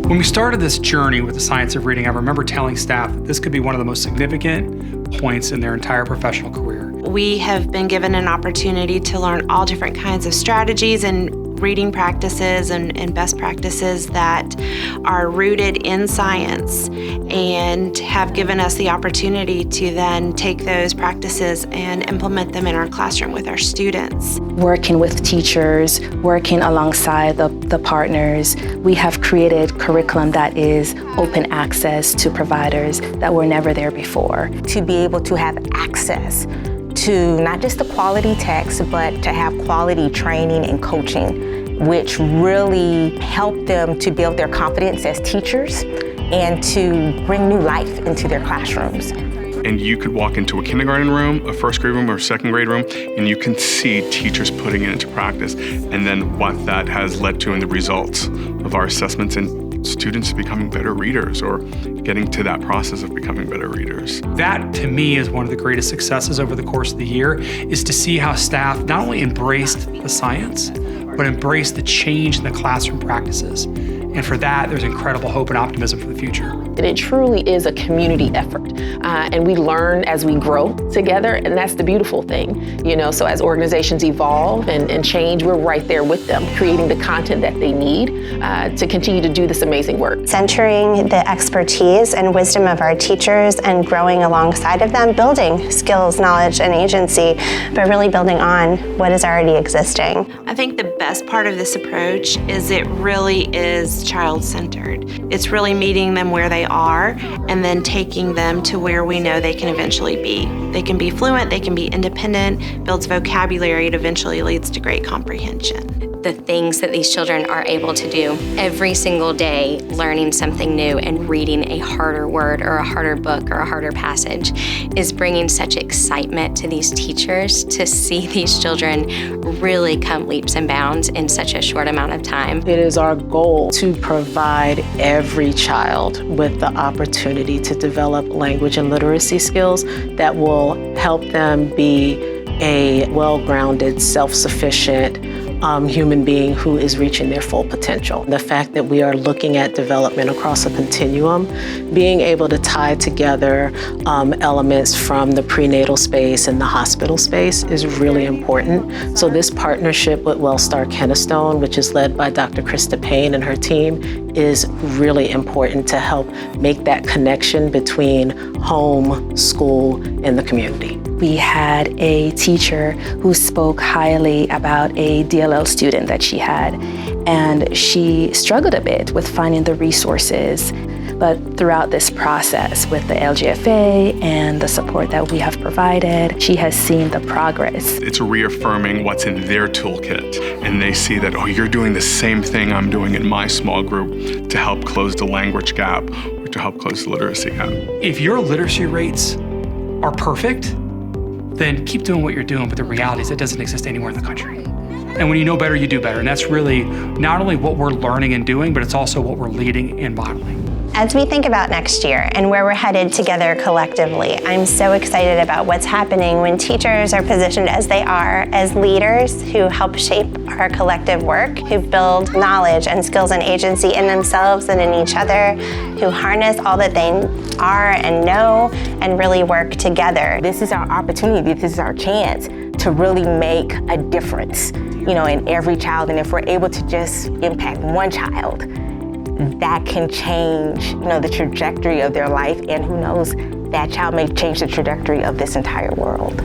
When we started this journey with the science of reading, I remember telling staff that this could be one of the most significant points in their entire professional career. We have been given an opportunity to learn all different kinds of strategies and reading practices and best practices that are rooted in science, and have given us the opportunity to then take those practices and implement them in our classroom with our students. Working with teachers, working alongside the partners, we have created curriculum that is open access to providers that were never there before. To be able to have access to not just the quality text, but to have quality training and coaching, which really help them to build their confidence as teachers and to bring new life into their classrooms. And you could walk into a kindergarten room, a first grade room, or a second grade room, and you can see teachers putting it into practice, and then what that has led to in the results of our assessments and students becoming better readers, or getting to that process of becoming better readers. That, to me, is one of the greatest successes over the course of the year, is to see how staff not only embraced the science, but embraced the change in the classroom practices. And for that, there's incredible hope and optimism for the future. And it truly is a community effort. And we learn as we grow together, and that's the beautiful thing. You know, so as organizations evolve and change, we're right there with them, creating the content that they need to continue to do this amazing work. Centering the expertise and wisdom of our teachers and growing alongside of them, building skills, knowledge, and agency, but really building on what is already existing. I think the best part of this approach is it really is child-centered. It's really meeting them where they are and then taking them to where we know they can eventually be. They can be fluent, they can be independent, builds vocabulary, it eventually leads to great comprehension. The things that these children are able to do every single day, learning something new and reading a harder word or a harder book or a harder passage, is bringing such excitement to these teachers to see these children really come leaps and bounds in such a short amount of time. It is our goal to provide every child with the opportunity to develop language and literacy skills that will help them be a well-grounded, self-sufficient human being who is reaching their full potential. The fact that we are looking at development across a continuum, being able to tie together elements from the prenatal space and the hospital space is really important. So this partnership with Wellstar Kennestone, which is led by Dr. Krista Payne and her team, is really important to help make that connection between home, school, and the community. We had a teacher who spoke highly about a DLL student that she had, and she struggled a bit with finding the resources. But throughout this process with the LGFA and the support that we have provided, she has seen the progress. It's reaffirming what's in their toolkit, and they see that, oh, you're doing the same thing I'm doing in my small group to help close the language gap or to help close the literacy gap. If your literacy rates are perfect, then keep doing what you're doing, but the reality is it doesn't exist anywhere in the country. And when you know better, you do better. And that's really not only what we're learning and doing, but it's also what we're leading and modeling. As we think about next year and where we're headed together collectively, I'm so excited about what's happening when teachers are positioned as they are, as leaders who help shape our collective work, who build knowledge and skills and agency in themselves and in each other, who harness all that they are and know and really work together. This is our opportunity, this is our chance to really make a difference, you know, in every child. And if we're able to just impact one child, that can change, you know, the trajectory of their life, and who knows, that child may change the trajectory of this entire world.